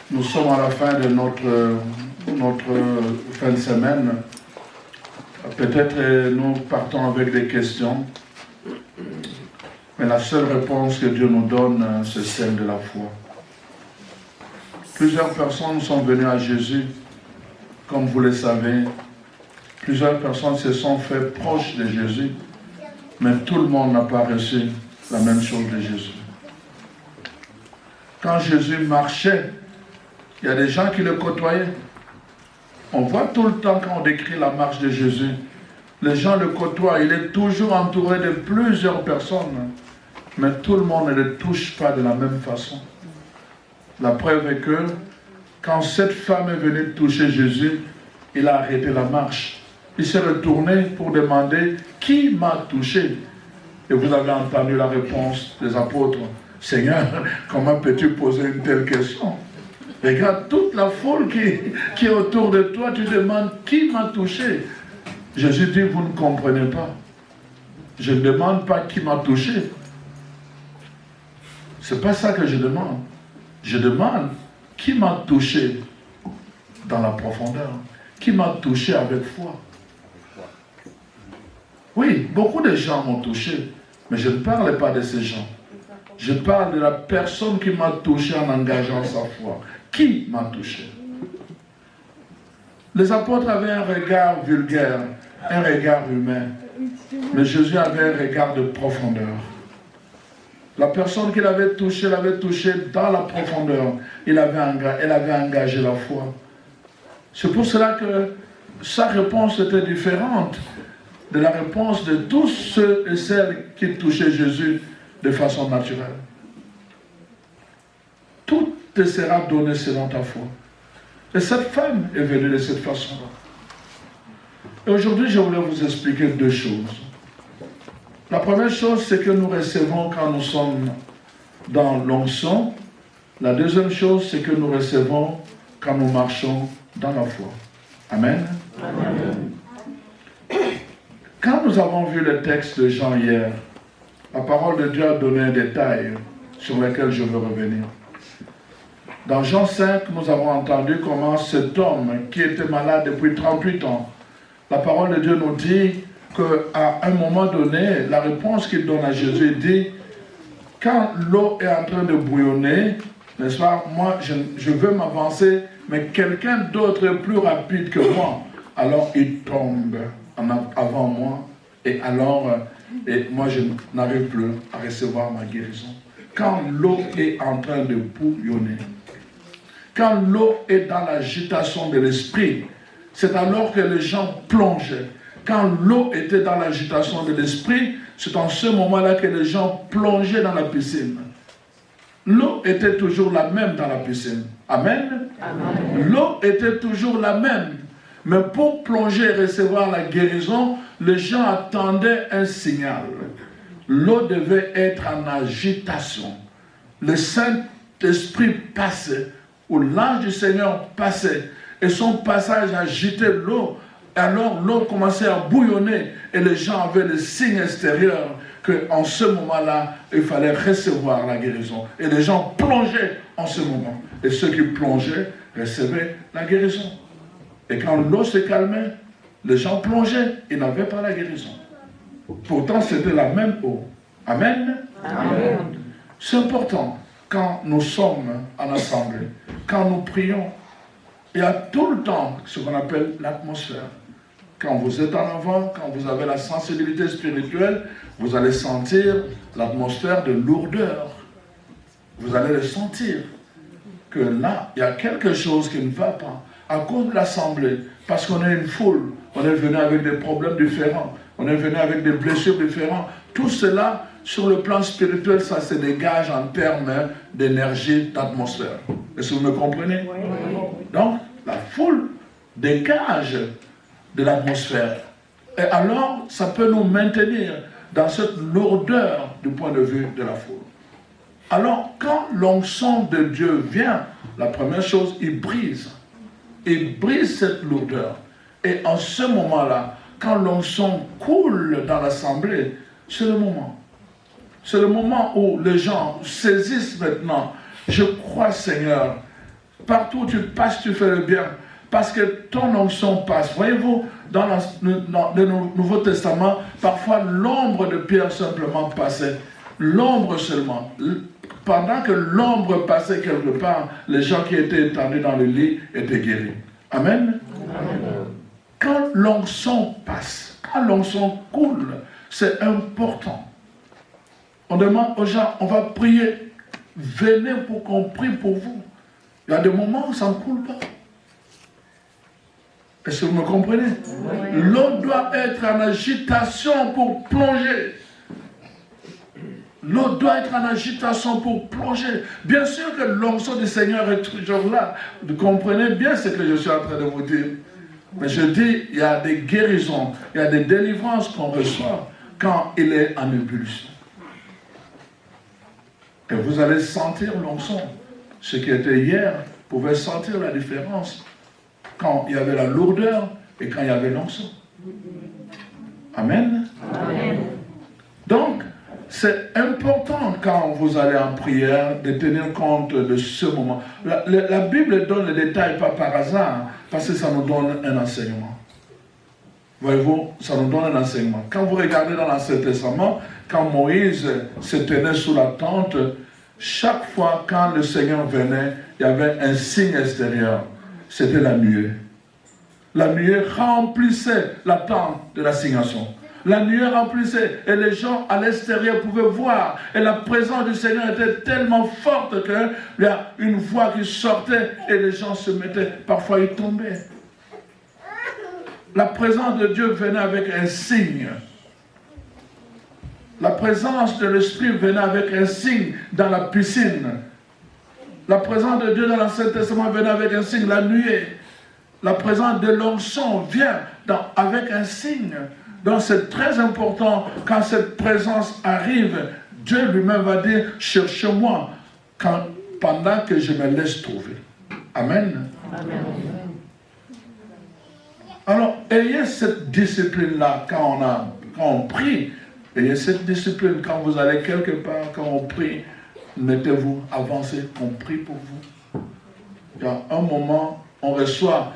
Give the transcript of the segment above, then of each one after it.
Nous sommes à la fin de notre fin de semaine. Peut-être nous partons avec des questions, mais la seule réponse que Dieu nous donne, c'est celle de la foi. Plusieurs personnes sont venues à Jésus, comme vous le savez. Plusieurs personnes se sont fait proches de Jésus, mais tout le monde n'a pas reçu la même chose de Jésus. Quand Jésus marchait, il y a des gens qui le côtoyaient. On voit tout le temps quand on décrit la marche de Jésus, les gens le côtoient, il est toujours entouré de plusieurs personnes, mais tout le monde ne le touche pas de la même façon. La preuve est que quand cette femme est venue toucher Jésus, il a arrêté la marche. Il s'est retourné pour demander qui m'a touché. Et vous avez entendu la réponse des apôtres. Seigneur, comment peux-tu poser une telle question? Regarde toute la foule qui est autour de toi, tu demandes qui m'a touché. Jésus dit, vous ne comprenez pas. Je ne demande pas qui m'a touché. Ce n'est pas ça que je demande. Je demande qui m'a touché dans la profondeur, qui m'a touché avec foi. Oui, beaucoup de gens m'ont touché, mais je ne parle pas de ces gens. Je parle de la personne qui m'a touché en engageant sa foi. Qui m'a touché? Les apôtres avaient un regard vulgaire, un regard humain, mais Jésus avait un regard de profondeur. La personne qu'il avait touchée l'avait touché dans la profondeur. Elle avait engagé la foi. C'est pour cela que sa réponse était différente de la réponse de tous ceux et celles qui touchaient Jésus de façon naturelle. Tout te sera donné selon ta foi. Et cette femme est venue de cette façon-là. Et aujourd'hui, je voulais vous expliquer deux choses. La première chose, c'est que nous recevons quand nous sommes dans l'onction. La deuxième chose, c'est que nous recevons quand nous marchons dans la foi. Amen. Amen. Quand nous avons vu le texte de Jean hier, la parole de Dieu a donné un détail sur lequel je veux revenir. Dans Jean 5, nous avons entendu comment cet homme qui était malade depuis 38 ans, la parole de Dieu nous dit qu'à un moment donné, la réponse qu'il donne à Jésus dit, quand l'eau est en train de bouillonner, n'est-ce pas, moi je veux m'avancer, mais quelqu'un d'autre est plus rapide que moi, alors il tombe avant moi, et alors moi je n'arrive plus à recevoir ma guérison. Quand l'eau est en train de bouillonner, quand l'eau est dans l'agitation de l'esprit, c'est alors que les gens plongeaient. Quand l'eau était dans l'agitation de l'esprit, c'est en ce moment-là que les gens plongeaient dans la piscine. L'eau était toujours la même dans la piscine. Amen. Amen. L'eau était toujours la même. Mais pour plonger et recevoir la guérison, les gens attendaient un signal. L'eau devait être en agitation. Le Saint-Esprit passait, ou l'ange du Seigneur passait, et son passage agitait l'eau. Alors l'eau commençait à bouillonner, et les gens avaient le signe extérieur qu'en ce moment-là, il fallait recevoir la guérison. Et les gens plongeaient en ce moment. Et ceux qui plongeaient recevaient la guérison. Et quand l'eau se calmait, les gens plongeaient, ils n'avaient pas la guérison. Pourtant, c'était la même eau. Amen. Amen. C'est important, quand nous sommes en assemblée, quand nous prions, il y a tout le temps ce qu'on appelle l'atmosphère. Quand vous êtes en avant, quand vous avez la sensibilité spirituelle, vous allez sentir l'atmosphère de lourdeur. Vous allez le sentir. Que là, il y a quelque chose qui ne va pas. À cause de l'assemblée, parce qu'on est une foule, on est venu avec des problèmes différents, on est venu avec des blessures différentes. Tout cela, sur le plan spirituel, ça se dégage en termes d'énergie, d'atmosphère. Est-ce que vous me comprenez? Oui. Donc, la foule dégage de l'atmosphère. Et alors, ça peut nous maintenir dans cette lourdeur du point de vue de la foule. Alors, quand l'onction de Dieu vient, la première chose, il brise. Il brise cette lourdeur. Et en ce moment-là, quand l'onction coule dans l'assemblée, c'est le moment. C'est le moment où les gens saisissent maintenant. Je crois, Seigneur, partout où tu passes, tu fais le bien. Parce que ton onction passe. Voyez-vous, dans le Nouveau Testament, parfois l'ombre de Pierre simplement passait. L'ombre seulement. Pendant que l'ombre passait quelque part, les gens qui étaient étendus dans le lit étaient guéris. Amen. Amen. Quand l'onction passe, quand l'onction coule, c'est important. On demande aux gens, on va prier. Venez pour qu'on prie pour vous. Il y a des moments où ça ne coule pas. Est-ce que vous me comprenez? Oui. L'eau doit être en agitation pour plonger. L'eau doit être en agitation pour plonger. Bien sûr que l'onction du Seigneur est toujours là. Vous comprenez bien ce que je suis en train de vous dire. Mais je dis, il y a des guérisons, il y a des délivrances qu'on reçoit quand il est en ébullition. Et vous allez sentir l'onction. Ce qui était hier pouvait sentir la différence quand il y avait la lourdeur et quand il y avait l'onction. Amen. Amen. Donc, c'est important quand vous allez en prière de tenir compte de ce moment. La Bible donne les détails pas par hasard, parce que ça nous donne un enseignement. Voyez-vous, ça nous donne un enseignement. Quand vous regardez dans l'Ancien Testament, quand Moïse se tenait sous la tente, chaque fois quand le Seigneur venait, il y avait un signe extérieur. C'était la nuée. La nuée remplissait la tente de l'assignation. La nuée remplissait et les gens à l'extérieur pouvaient voir. Et la présence du Seigneur était tellement forte qu'il y a une voix qui sortait et les gens se mettaient, parfois ils tombaient. La présence de Dieu venait avec un signe. La présence de l'Esprit venait avec un signe dans la piscine. La présence de Dieu dans l'Ancien Testament venait avec un signe, la nuée. La présence de l'onction vient avec un signe. Donc c'est très important quand cette présence arrive, Dieu lui-même va dire, cherche-moi pendant que je me laisse trouver. Amen. Amen. Alors, ayez cette discipline-là quand on prie. Ayez cette discipline quand vous allez quelque part, quand on prie. Mettez-vous, avancez, on prie pour vous. Il y a un moment, on reçoit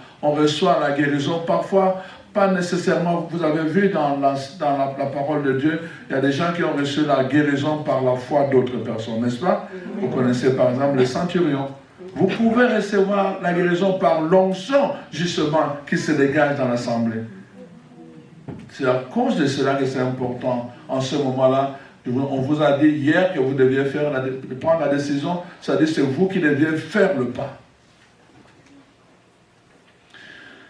la guérison. Parfois, pas nécessairement, vous avez vu dans la parole de Dieu, il y a des gens qui ont reçu la guérison par la foi d'autres personnes, n'est-ce pas? Vous connaissez par exemple les centurions. Vous pouvez recevoir la guérison par l'onction, justement, qui se dégage dans l'assemblée. C'est à cause de cela que c'est important, en ce moment-là. On vous a dit hier que vous deviez prendre la décision, c'est-à-dire c'est vous qui deviez faire le pas.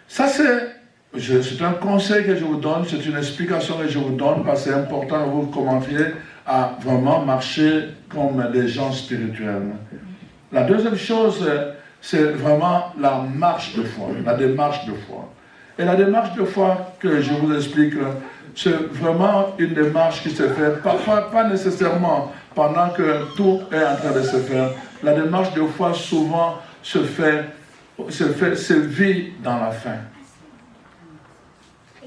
Ça c'est un conseil que je vous donne, c'est une explication que je vous donne, parce que c'est important que vous commenciez à vraiment marcher comme des gens spirituels. La deuxième chose, c'est vraiment la marche de foi, la démarche de foi. Et la démarche de foi que je vous explique, c'est vraiment une démarche qui se fait, parfois pas nécessairement pendant que tout est en train de se faire. La démarche de foi souvent se vit dans la faim.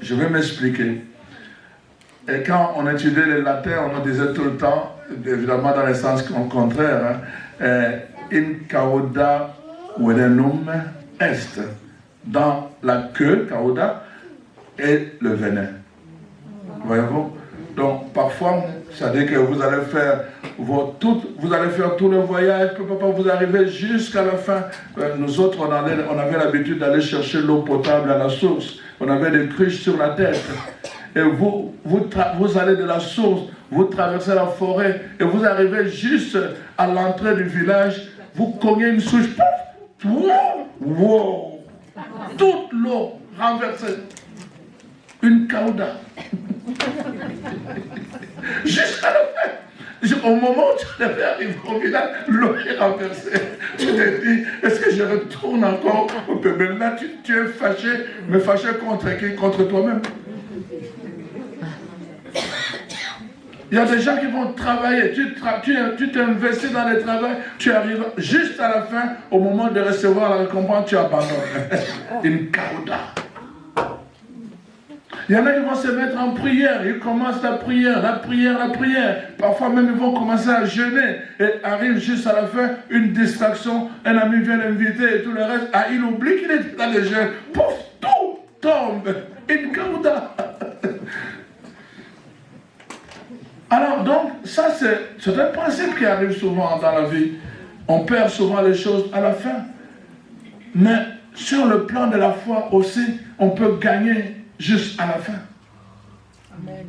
Je vais m'expliquer. Et quand on étudiait le latin, on disait tout le temps, évidemment dans le sens contraire, in cauda venenum est. Dans la queue, cauda, et le venin. Voyez-vous? Donc, parfois, c'est-à-dire que vous allez faire tout le voyage, vous arrivez jusqu'à la fin. Nous autres, on avait l'habitude d'aller chercher l'eau potable à la source. On avait des cruches sur la tête. Et vous allez de la source, vous traversez la forêt, et vous arrivez juste à l'entrée du village, vous cognez une souche, wow, toute l'eau renversée. Une cauda. Jusqu'à la fin. Au moment où tu devais arriver au village, l'eau est renversée. Tu te dis, est-ce que je retourne encore au peuple? Mais là, tu es fâché, mais fâché contre qui? Contre toi-même. Il y a des gens qui vont travailler, tu t'investis dans le travail, tu arrives juste à la fin, au moment de recevoir la récompense, tu abandonnes. Une cauda. Il y en a qui vont se mettre en prière, ils commencent la prière, la prière, la prière. Parfois même ils vont commencer à jeûner et arrive juste à la fin une distraction, un ami vient l'inviter et tout le reste. Ah, il oublie qu'il est dans le jeûne. Pouf, tout tombe. Une gouda. Alors donc, ça c'est un principe qui arrive souvent dans la vie. On perd souvent les choses à la fin. Mais sur le plan de la foi aussi, on peut gagner juste à la fin. Amen.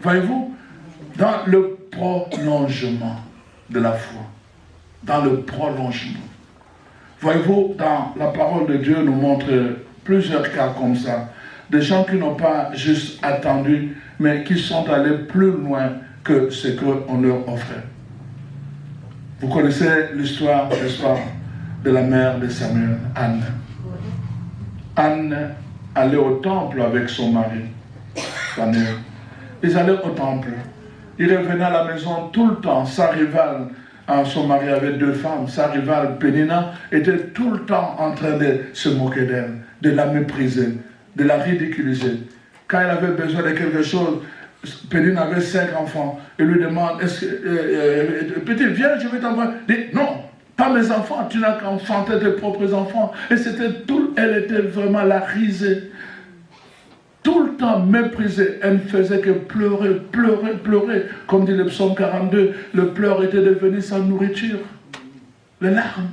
Voyez-vous, dans le prolongement de la foi, dans le prolongement. Voyez-vous, dans la parole de Dieu nous montre plusieurs cas comme ça. Des gens qui n'ont pas juste attendu, mais qui sont allés plus loin que ce qu'on leur offrait. Vous connaissez l'histoire, n'est-ce pas, de la mère de Samuel, Anne. Anne allait au temple avec son mari, Samuel. Ils allaient au temple. Ils revenaient à la maison tout le temps. Sa rivale, son mari avait 2 femmes, sa rivale Pénina était tout le temps en train de se moquer d'elle, de la mépriser, de la ridiculiser. Quand elle avait besoin de quelque chose, Pénina avait 5 enfants. Il lui demande, est-ce que, petit, viens, je vais t'envoyer. Il dit, non, pas mes enfants, tu n'as qu'enfanté tes propres enfants. Et c'était tout, elle était vraiment la risée. Tout le temps méprisée. Elle ne faisait que pleurer, pleurer, pleurer. Comme dit le psaume 42, le pleur était devenu sa nourriture. Les larmes.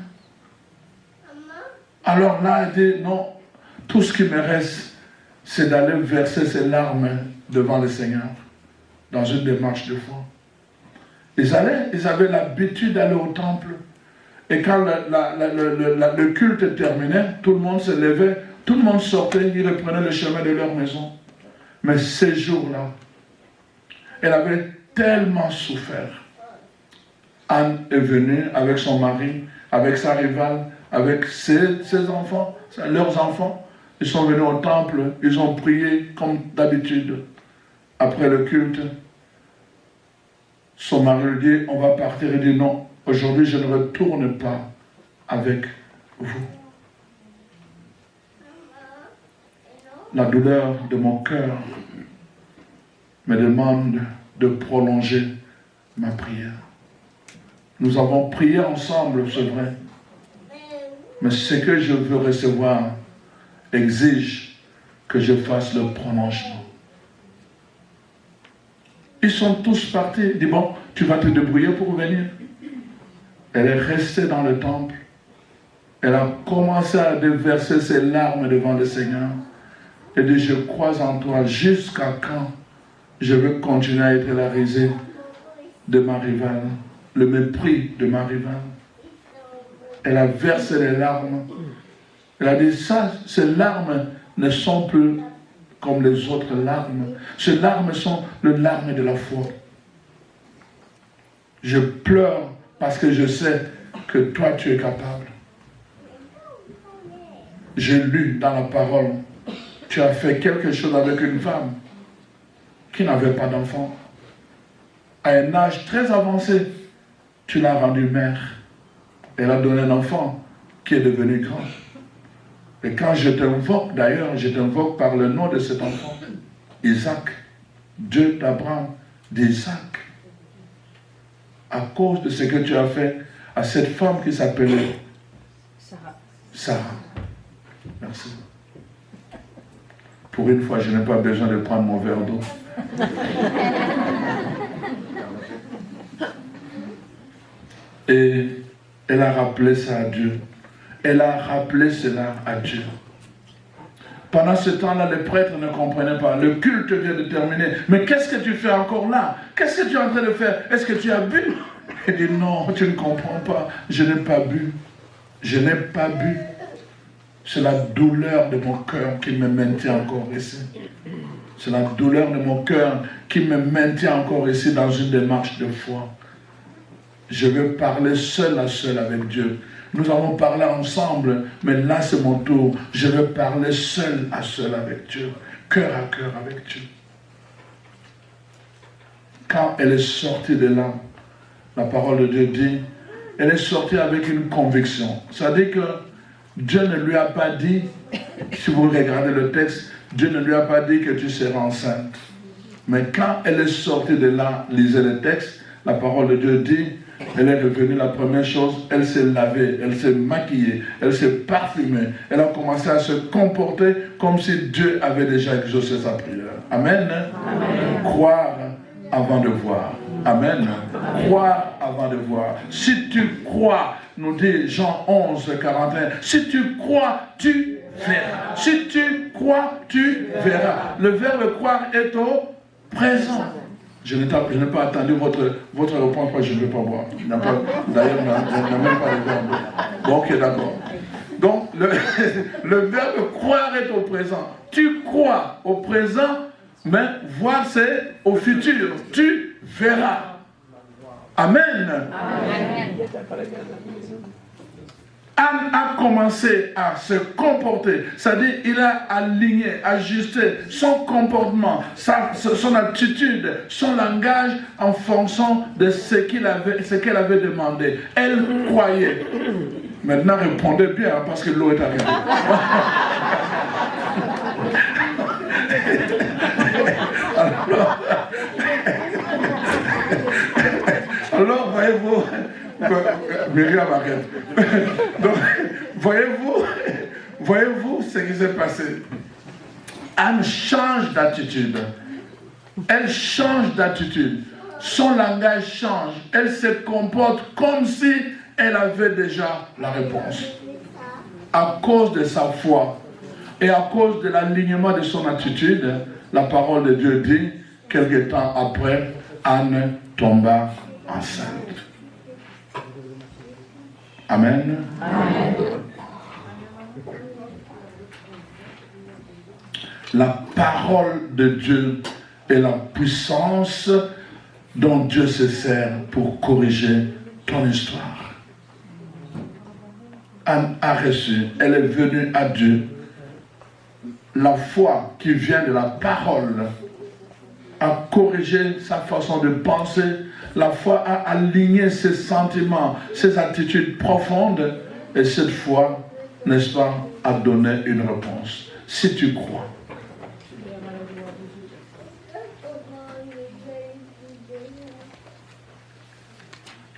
Alors là, elle dit, non, tout ce qui me reste, c'est d'aller verser ces larmes devant le Seigneur, dans une démarche de foi. Ils avaient l'habitude d'aller au temple. Et quand le culte terminait, tout le monde se levait, tout le monde sortait, ils reprenaient le chemin de leur maison. Mais ces jours-là, elle avait tellement souffert. Anne est venue avec son mari, avec sa rivale, avec ses enfants, leurs enfants. Ils sont venus au temple, ils ont prié comme d'habitude. Après le culte, son mari lui dit, on va partir. Il dit, non, aujourd'hui je ne retourne pas avec vous. La douleur de mon cœur me demande de prolonger ma prière. Nous avons prié ensemble, c'est vrai. Mais ce que je veux recevoir exige que je fasse le prolongement. Ils sont tous partis. Il dit, bon, tu vas te débrouiller pour venir. Elle est restée dans le temple. Elle a commencé à déverser ses larmes devant le Seigneur. Elle dit, je crois en toi. Jusqu'à quand je veux continuer à être la risée de ma rivale, le mépris de ma rivale. Elle a versé les larmes. Elle a dit, ça, ces larmes ne sont plus comme les autres larmes. Ces larmes sont les larmes de la foi. Je pleure parce que je sais que toi, tu es capable. J'ai lu dans la parole, tu as fait quelque chose avec une femme qui n'avait pas d'enfant. À un âge très avancé, tu l'as rendue mère. Elle a donné un enfant qui est devenu grand. Et quand je t'invoque, d'ailleurs, je t'invoque par le nom de cet enfant, Isaac, Dieu d'Abraham, d'Isaac, à cause de ce que tu as fait à cette femme qui s'appelait Sarah. Merci. Pour une fois, je n'ai pas besoin de prendre mon verre d'eau. Et elle a rappelé ça à Dieu. Elle a rappelé cela à Dieu. Pendant ce temps-là, les prêtres ne comprenaient pas. Le culte vient de terminer. Mais qu'est-ce que tu fais encore là? Qu'est-ce que tu es en train de faire? Est-ce que tu as bu? Elle dit, non, tu ne comprends pas. Je n'ai pas bu. Je n'ai pas bu. C'est la douleur de mon cœur qui me maintient encore ici. C'est la douleur de mon cœur qui me maintient encore ici dans une démarche de foi. Je veux parler seul à seul avec Dieu. Nous avons parlé ensemble, mais là c'est mon tour. Je veux parler seul à seul avec Dieu, cœur à cœur avec Dieu. Quand elle est sortie de là, la parole de Dieu dit, elle est sortie avec une conviction. Ça dit que Dieu ne lui a pas dit, Si vous regardez le texte, Dieu ne lui a pas dit que tu seras enceinte. Mais quand elle est sortie de là, lisez le texte, la parole de Dieu dit, elle est revenue, la première chose, elle s'est lavée, elle s'est maquillée, elle s'est parfumée, elle a commencé à se comporter comme si Dieu avait déjà exaucé sa prière. Amen. Amen. Croire avant de voir. Amen. Croire avant de voir. Si tu crois, nous dit Jean 11, 41, si tu crois, tu verras. Si tu crois, tu verras. Le verbe croire est au présent. Je n'ai pas attendu votre réponse parce que je ne veux pas boire. D'ailleurs, il n'a même pas de verbe. Bon, ok, d'accord. Donc, le verbe croire est au présent. Tu crois au présent, mais voir c'est au futur. Tu verras. Amen. Amen. Anne a commencé à se comporter, c'est-à-dire il a aligné, ajusté son comportement, son attitude, son langage en fonction de ce qu'elle avait demandé. Elle croyait. Maintenant, répondez bien parce que l'eau est arrivée. Alors voyez-vous, Myriam arrête. Donc, voyez-vous ce qui s'est passé. Anne change d'attitude. Elle change d'attitude. Son langage change. Elle se comporte comme si elle avait déjà la réponse. À cause de sa foi et à cause de l'alignement de son attitude, la parole de Dieu dit, quelque temps après, Anne tomba enceinte. Amen. Amen. La parole de Dieu est la puissance dont Dieu se sert pour corriger ton histoire. Anne a reçu, elle est venue à Dieu. La foi qui vient de la parole a corrigé sa façon de penser. La foi a aligné ses sentiments, ses attitudes profondes. Et cette foi, n'est-ce pas, a donné une réponse. Si tu crois.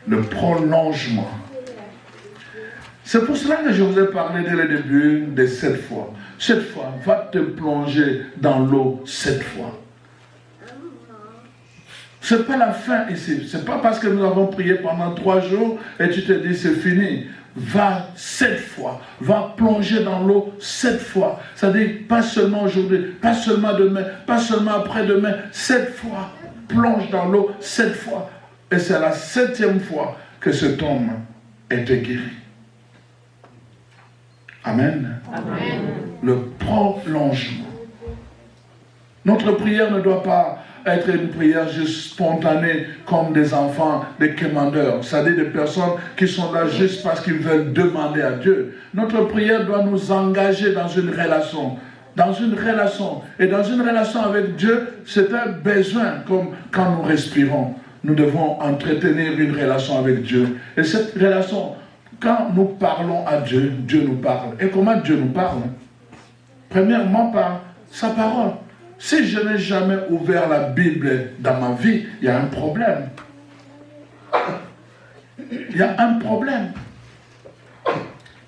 Le prolongement. C'est pour cela que je vous ai parlé dès le début de cette foi. Cette foi va te plonger dans l'eau 7 fois. Ce n'est pas la fin ici. Ce n'est pas parce que nous avons prié pendant 3 jours et tu te dis c'est fini. Va 7 fois. Va plonger dans l'eau 7 fois. C'est-à-dire pas seulement aujourd'hui, pas seulement demain, pas seulement après-demain. 7 fois. Plonge dans l'eau 7 fois. Et c'est la 7e fois que cet homme était guéri. Amen. Amen. Le prolongement. Notre prière ne doit pas être une prière juste spontanée comme des enfants, des commandeurs, c'est-à-dire des personnes qui sont là juste parce qu'ils veulent demander à Dieu. Notre prière doit nous engager dans une relation. Dans une relation. Et dans une relation avec Dieu, c'est un besoin comme quand nous respirons. Nous devons entretenir une relation avec Dieu. Et cette relation, quand nous parlons à Dieu, Dieu nous parle. Et comment Dieu nous parle? Premièrement, par sa parole. Si je n'ai jamais ouvert la Bible dans ma vie, il y a un problème. Il y a un problème.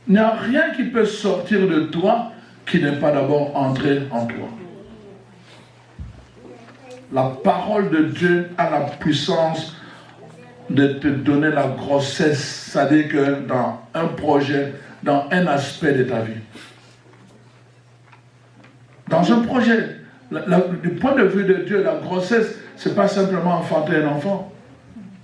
Il n'y a rien qui peut sortir de toi qui n'est pas d'abord entré en toi. La parole de Dieu a la puissance de te donner la grossesse, c'est-à-dire que dans un projet, dans un aspect de ta vie. Dans un projet, du point de vue de Dieu, la grossesse, ce n'est pas simplement enfanter un enfant.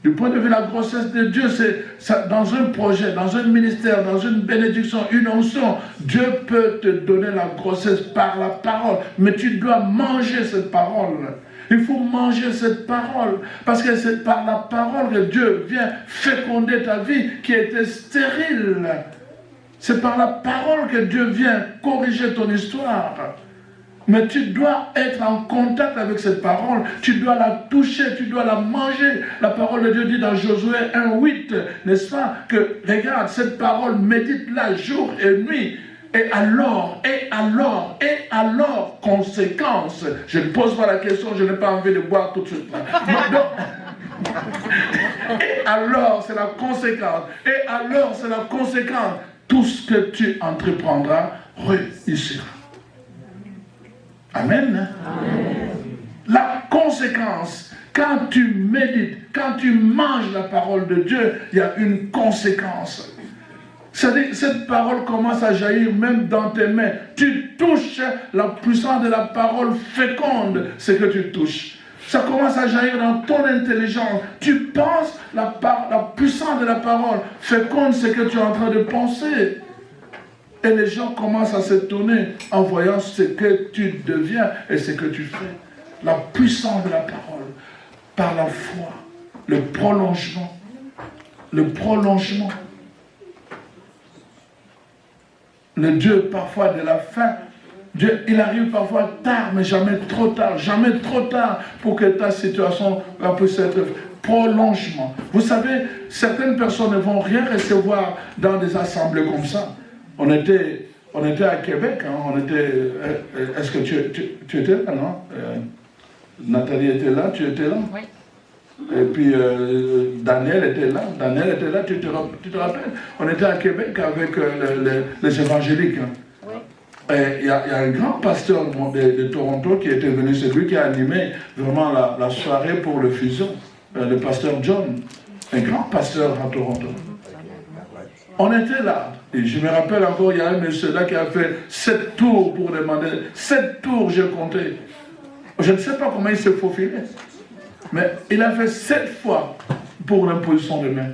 Du point de vue de la grossesse de Dieu, c'est dans un projet, dans un ministère, dans une bénédiction, une onction. Dieu peut te donner la grossesse par la parole, mais tu dois manger cette parole. Il faut manger cette parole, parce que c'est par la parole que Dieu vient féconder ta vie qui était stérile. C'est par la parole que Dieu vient corriger ton histoire. Mais tu dois être en contact avec cette parole, tu dois la toucher, tu dois la manger. La parole de Dieu dit dans Josué 1,8, n'est-ce pas, que regarde, cette parole, médite-la jour et nuit, Et alors, conséquence. Je ne pose pas la question, je n'ai pas envie de boire tout de suite. Et alors, c'est la conséquence. Et alors, c'est la conséquence. Tout ce que tu entreprendras réussira. Amen. Amen. La conséquence, quand tu médites, quand tu manges la parole de Dieu, il y a une conséquence. C'est-à-dire que cette parole commence à jaillir même dans tes mains. Tu touches la puissance de la parole féconde, ce que tu touches. Ça commence à jaillir dans ton intelligence. Tu penses la puissance de la parole féconde, ce que tu es en train de penser. Et les gens commencent à s'étonner en voyant ce que tu deviens et ce que tu fais. La puissance de la parole, par la foi, le prolongement. Le prolongement. Le Dieu parfois de la fin, Dieu, il arrive parfois tard, mais jamais trop tard pour que ta situation puisse être prolongement. Vous savez, certaines personnes ne vont rien recevoir dans des assemblées comme ça. On était à Québec, hein, est-ce que tu étais là, non? Nathalie était là, tu étais là? Oui. Et puis Daniel était là, tu te rappelles? On était à Québec avec les évangéliques. Hein. Oui. Et il y a un grand pasteur de Toronto qui était venu, c'est lui qui a animé vraiment la soirée pour le fusion, le pasteur John, un grand pasteur à Toronto. On était là, et je me rappelle encore, il y a un monsieur là qui a fait 7 tours pour demander, 7 tours j'ai compté. Je ne sais pas comment il s'est faufilé. Mais il a fait 7 fois pour l'imposition de main.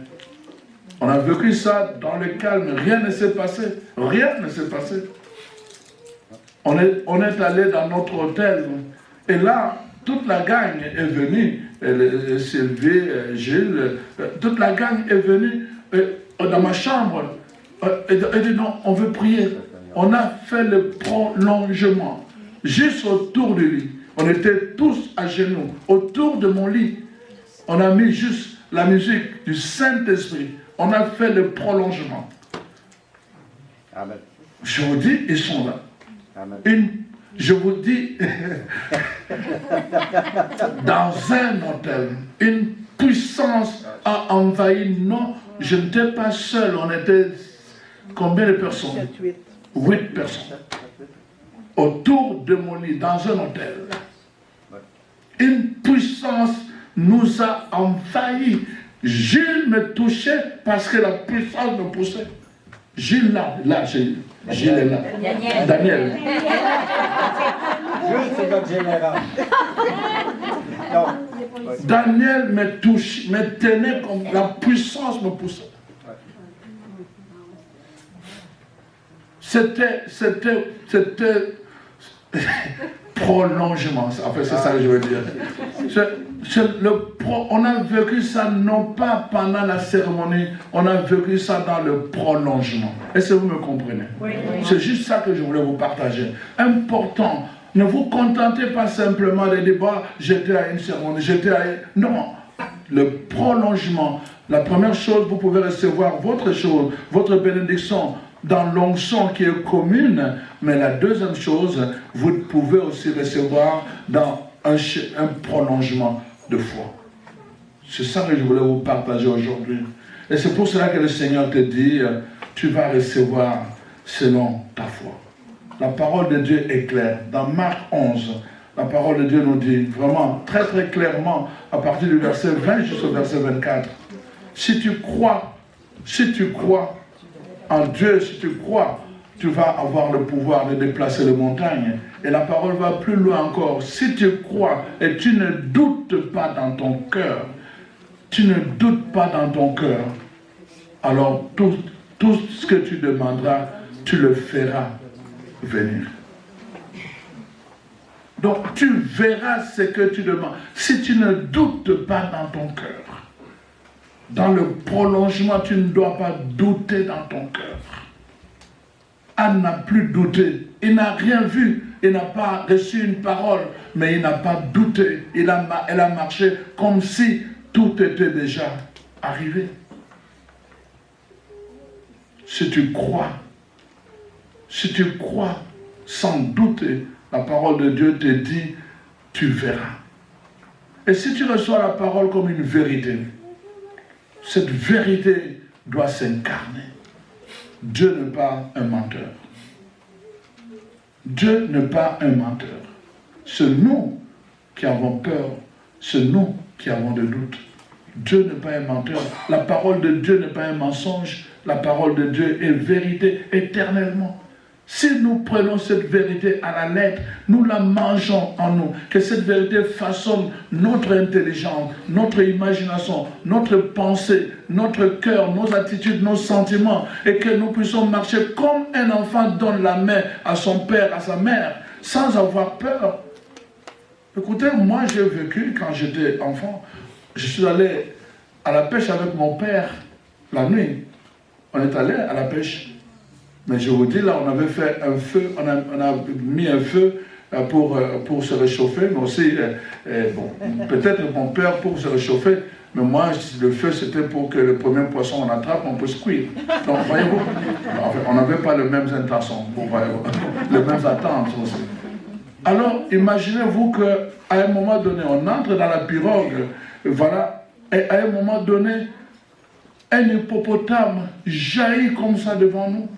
On a vécu ça dans le calme. Rien ne s'est passé. Rien ne s'est passé. On est allé dans notre hôtel. Et là, toute la gang est venue. Sylvie, Gilles, toute la gang est venue dans ma chambre. Et dit non, on veut prier. On a fait le prolongement. Juste autour du lit. On était tous à genoux, autour de mon lit. On a mis juste la musique du Saint-Esprit. On a fait le prolongement. Amen. Je vous dis, ils sont là. Amen. Je vous dis, dans un hôtel, une puissance a envahi. Non, je n'étais pas seul. On était combien de personnes? 8 personnes. Autour de mon lit, dans un hôtel. Une puissance nous a envahis. Gilles me touchait parce que la puissance me poussait. Gilles là, Gilles est là. Daniel. Gilles, c'est notre général. Daniel me touche, me tenait comme la puissance me poussait. C'était prolongement. En fait, c'est ça que je veux dire. On a vécu ça non pas pendant la cérémonie, on a vécu ça dans le prolongement. Est-ce que vous me comprenez? Oui. C'est juste ça que je voulais vous partager. Important. Ne vous contentez pas simplement de dire, bah, j'étais à une cérémonie, Non. Le prolongement. La première chose, vous pouvez recevoir votre bénédiction dans l'onction qui est commune, mais la deuxième chose, vous pouvez aussi recevoir dans un prolongement de foi. C'est ça que je voulais vous partager aujourd'hui. Et c'est pour cela que le Seigneur te dit, tu vas recevoir selon ta foi. La parole de Dieu est claire. Dans Marc 11, la parole de Dieu nous dit vraiment très très clairement, à partir du verset 20 jusqu'au verset 24, si tu crois en Dieu, si tu crois, tu vas avoir le pouvoir de déplacer les montagnes. Et la parole va plus loin encore. Si tu crois et tu ne doutes pas dans ton cœur, alors tout ce que tu demanderas, tu le feras venir. Donc tu verras ce que tu demandes. Si tu ne doutes pas dans ton cœur, dans le prolongement, tu ne dois pas douter dans ton cœur. Anne n'a plus douté. Il n'a rien vu. Il n'a pas reçu une parole, mais il n'a pas douté. Elle a marché comme si tout était déjà arrivé. Si tu crois, Si tu crois, sans douter, la parole de Dieu te dit, tu verras. Et si tu reçois la parole comme une vérité, cette vérité doit s'incarner. Dieu n'est pas un menteur. Dieu n'est pas un menteur. C'est nous qui avons peur. C'est nous qui avons des doutes. Dieu n'est pas un menteur. La parole de Dieu n'est pas un mensonge. La parole de Dieu est vérité éternellement. Si nous prenons cette vérité à la lettre, nous la mangeons en nous. Que cette vérité façonne notre intelligence, notre imagination, notre pensée, notre cœur, nos attitudes, nos sentiments. Et que nous puissions marcher comme un enfant donne la main à son père, à sa mère, sans avoir peur. Écoutez, moi j'ai vécu quand j'étais enfant. Je suis allé à la pêche avec mon père la nuit. On est allé à la pêche. Mais je vous dis, là, on avait fait un feu, on a mis un feu pour se réchauffer, mais aussi, peut-être mon père pour se réchauffer, mais moi, le feu, c'était pour que le premier poisson on attrape, on puisse cuire. Donc, voyez-vous, on n'avait pas les mêmes intentions, voyez-vous, les mêmes attentes aussi. Alors, imaginez-vous qu'à un moment donné, on entre dans la pirogue, voilà, et à un moment donné, un hippopotame jaillit comme ça devant nous.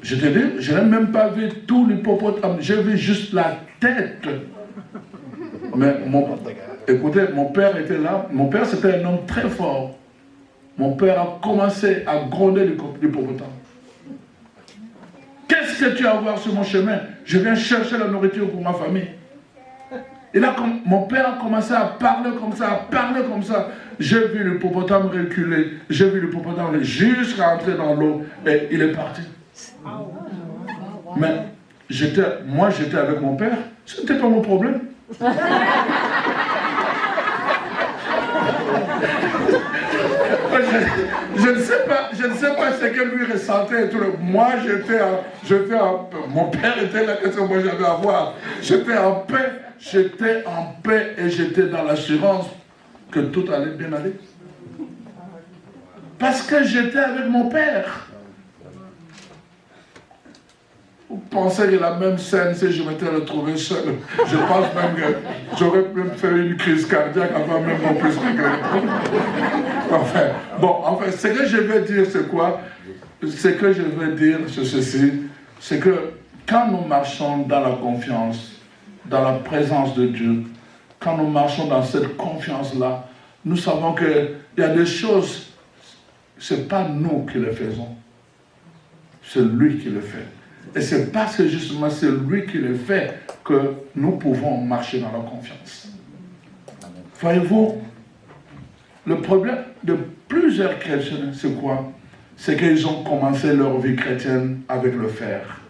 Je te dis, je n'ai même pas vu tout l'hippopotame, j'ai vu juste la tête. Mais écoutez, mon père était là, mon père c'était un homme très fort. Mon père a commencé à gronder l'hippopotame. Qu'est-ce que tu as à voir sur mon chemin? Je viens chercher la nourriture pour ma famille. Et là, mon père a commencé à parler comme ça, J'ai vu l'hippopotame reculer, j'ai vu l'hippopotame jusqu'à entrer dans l'eau, et il est parti. Mais moi j'étais avec mon père, ce n'était pas mon problème. Je ne sais pas ce que lui ressentait. Moi mon père était là, qu'est-ce que moi j'avais à voir? J'étais en paix et j'étais dans l'assurance que tout allait bien aller. Parce que j'étais avec mon père. Vous pensez que la même scène, si je m'étais retrouvé seul, je pense même que j'aurais même fait une crise cardiaque avant même qu'on puisse regretter. Enfin, ce que je veux dire, c'est quoi? Ce que je veux dire, c'est ceci, c'est que quand nous marchons dans la confiance, dans la présence de Dieu, quand nous marchons dans cette confiance-là, nous savons qu'il y a des choses, ce n'est pas nous qui les faisons, c'est lui qui le fait. Et c'est parce que justement c'est lui qui le fait que nous pouvons marcher dans la confiance. Voyez-vous, le problème de plusieurs chrétiens, c'est quoi? C'est qu'ils ont commencé leur vie chrétienne avec le faire.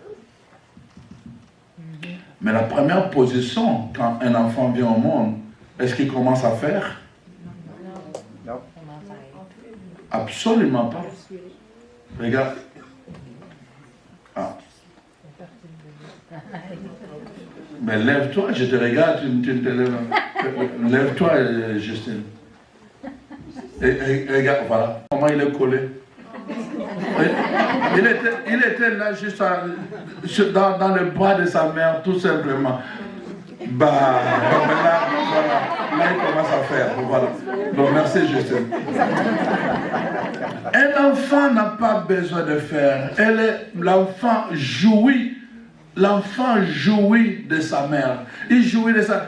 Mais la première position, quand un enfant vient au monde, est-ce qu'il commence à faire? Non. Absolument pas. Regarde. Ah. Mais lève-toi, je te regarde, tu te lèves. Lève-toi, Justine. Et regarde, voilà, comment il est collé. Il était là juste dans le bras de sa mère, tout simplement. Là, il commence à faire. Voilà. Donc, merci, Justine. Un enfant n'a pas besoin de faire. L'enfant jouit. L'enfant jouit de sa mère. Il jouit de sa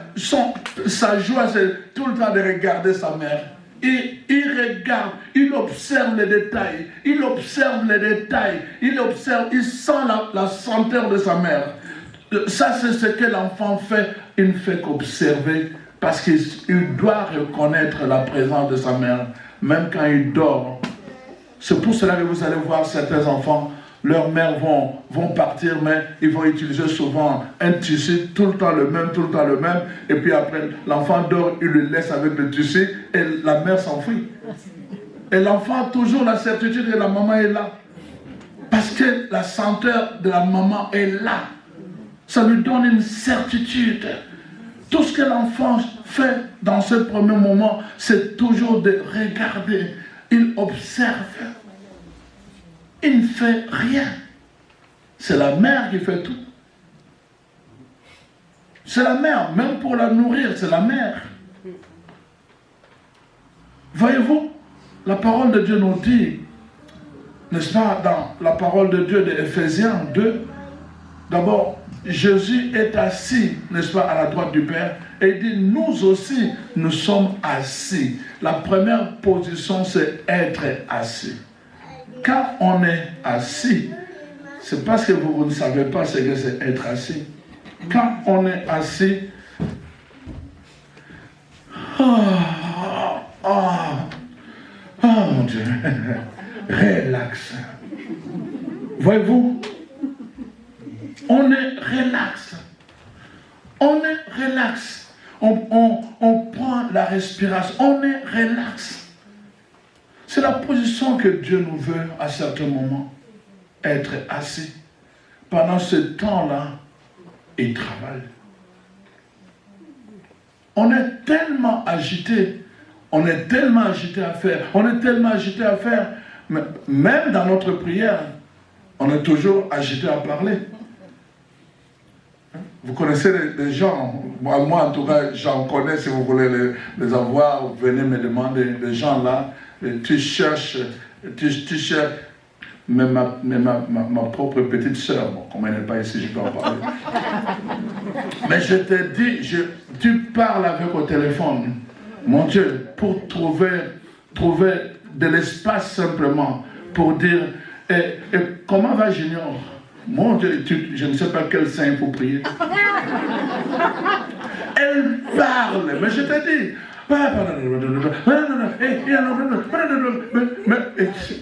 joie, c'est tout le temps de regarder sa mère. Il regarde, il observe les détails. Il sent la senteur de sa mère. Ça, c'est ce que l'enfant fait. Il ne fait qu'observer parce qu'il doit reconnaître la présence de sa mère, même quand il dort. C'est pour cela que vous allez voir certains enfants, leurs mères vont partir, mais ils vont utiliser souvent un tissu, tout le temps le même, et puis après, l'enfant dort, il le laisse avec le tissu, et la mère s'enfuit. Et l'enfant a toujours la certitude que la maman est là. Parce que la senteur de la maman est là. Ça lui donne une certitude. Tout ce que l'enfant fait dans ce premier moment, c'est toujours de regarder. Il observe. il ne fait rien. C'est la mère qui fait tout. C'est la mère, même pour la nourrir, c'est la mère. Voyez-vous, la parole de Dieu nous dit, n'est-ce pas, dans la parole de Dieu de Éphésiens 2, d'abord, Jésus est assis, n'est-ce pas, à la droite du Père, et il dit, nous aussi, nous sommes assis. La première position, c'est être assis. Quand on est assis, c'est parce que vous ne savez pas ce que c'est être assis. Quand on est assis, mon Dieu, relax. Voyez-vous, on est relax. On est relax. On prend la respiration. On est relax. C'est la position que Dieu nous veut à certains moments. Être assis. Pendant ce temps-là, il travaille. On est tellement agité. On est tellement agité à faire. On est tellement agité à faire. Même dans notre prière, on est toujours agité à parler. Vous connaissez les gens, moi en tout cas, j'en connais, si vous voulez les avoir, venez me demander, les gens là, tu cherches, mais ma propre petite soeur, bon, comme elle n'est pas ici, je peux en parler. Mais je te dis, tu parles avec au téléphone, mon Dieu, pour trouver de l'espace simplement, pour dire, et comment va Junior? Mon Dieu, je ne sais pas quel saint il faut prier. Elle parle, mais je te dis,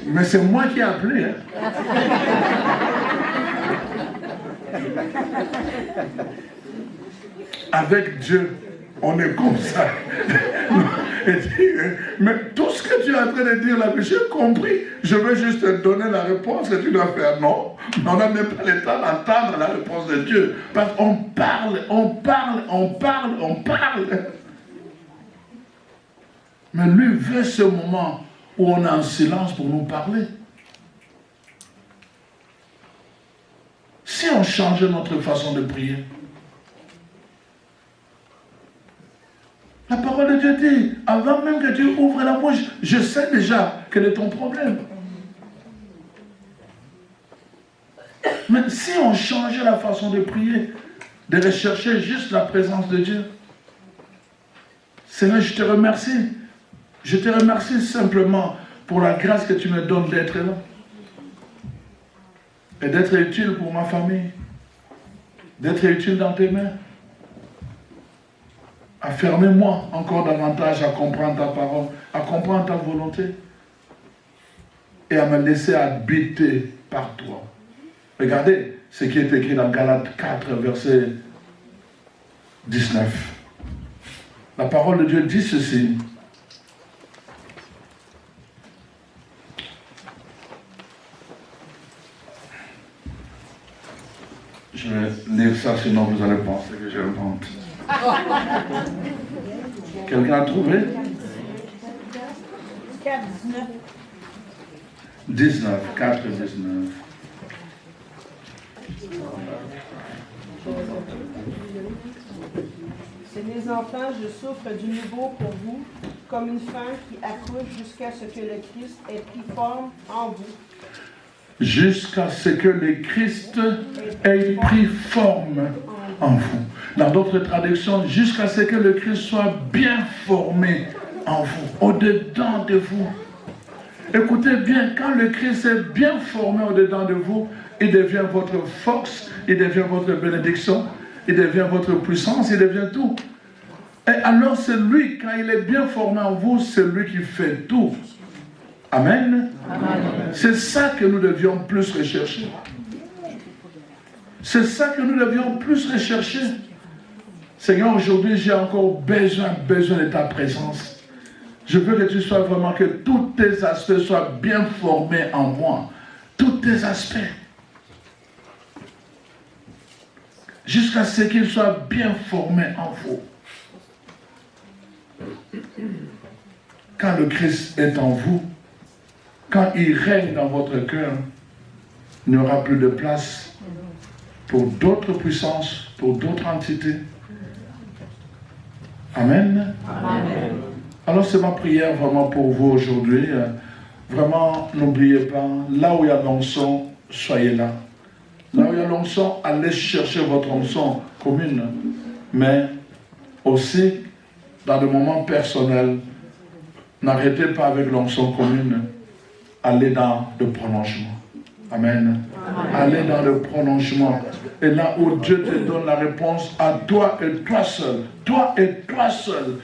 mais c'est moi qui ai appelé. Hein. Avec Dieu, on est comme ça. Mais tout ce que tu es en train de dire là, j'ai compris. Je veux juste te donner la réponse que tu dois faire. Non, on n'a même pas le temps d'entendre la réponse de Dieu. Parce qu'on parle. Mais lui veut ce moment où on est en silence pour nous parler. Si on changeait notre façon de prier, la parole de Dieu dit, avant même que tu ouvres la bouche, je sais déjà quel est ton problème. Mais si on changeait la façon de prier, de rechercher juste la présence de Dieu, Seigneur, je te remercie. Je te remercie simplement pour la grâce que tu me donnes d'être là. Et d'être utile pour ma famille. D'être utile dans tes mains. Affirmez-moi encore davantage à comprendre ta parole, à comprendre ta volonté et à me laisser habiter par toi. Regardez ce qui est écrit dans Galates 4, verset 19. La parole de Dieu dit ceci. Je vais lire ça, sinon vous allez penser que je monte. Quelqu'un a trouvé? 4, 19. 19, 4, 19. C'est les enfants, je souffre du nouveau pour vous, comme une femme qui accouche jusqu'à ce que le Christ ait pris forme en vous. Jusqu'à ce que le Christ ait pris forme en vous. Dans d'autres traductions, jusqu'à ce que le Christ soit bien formé en vous, au-dedans de vous. Écoutez bien, quand le Christ est bien formé au-dedans de vous, il devient votre force, il devient votre bénédiction, il devient votre puissance, il devient tout. Et alors c'est lui, quand il est bien formé en vous, c'est lui qui fait tout. Amen. Amen. C'est ça que nous devions plus rechercher. C'est ça que nous devions plus rechercher. Seigneur, aujourd'hui, j'ai encore besoin de ta présence. Je veux que tu sois vraiment, que tous tes aspects soient bien formés en moi. Tous tes aspects. Jusqu'à ce qu'ils soient bien formés en vous. Quand le Christ est en vous, quand il règne dans votre cœur, Il n'y aura plus de place pour d'autres puissances, pour d'autres entités. Amen. Amen. Alors c'est ma prière vraiment pour vous aujourd'hui. Vraiment, n'oubliez pas, là où il y a l'onction, soyez là. Là où il y a l'onction, allez chercher votre onction commune. Mais aussi, dans le moment personnel, n'arrêtez pas avec l'onction commune. Allez dans le prolongement. Amen. Allez dans le prolongement. Et là où Dieu te donne la réponse à toi et toi seul. Toi et toi seul.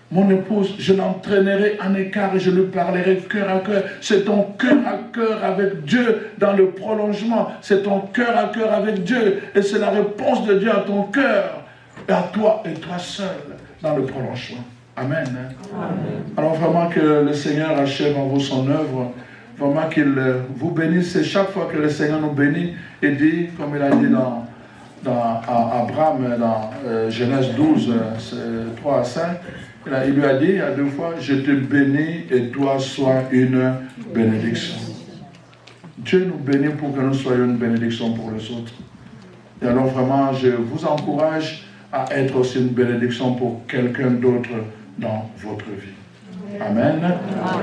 Mon épouse, je l'entraînerai en écart et je lui parlerai cœur à cœur. C'est ton cœur à cœur avec Dieu dans le prolongement. C'est ton cœur à cœur avec Dieu. Et c'est la réponse de Dieu à ton cœur. Et à toi et toi seul dans le prolongement. Amen. Amen. Alors vraiment que le Seigneur achève en vous son œuvre. Vraiment qu'il vous bénisse. Et chaque fois que le Seigneur nous bénit, il dit, comme il a dit dans Abraham, dans Genèse 12, 3 à 5, il lui a dit à 2 fois, je te bénis et toi sois une bénédiction. Dieu nous bénit pour que nous soyons une bénédiction pour les autres. Et alors vraiment, je vous encourage à être aussi une bénédiction pour quelqu'un d'autre dans votre vie. Amen.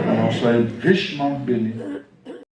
Alors soyez richement bénis.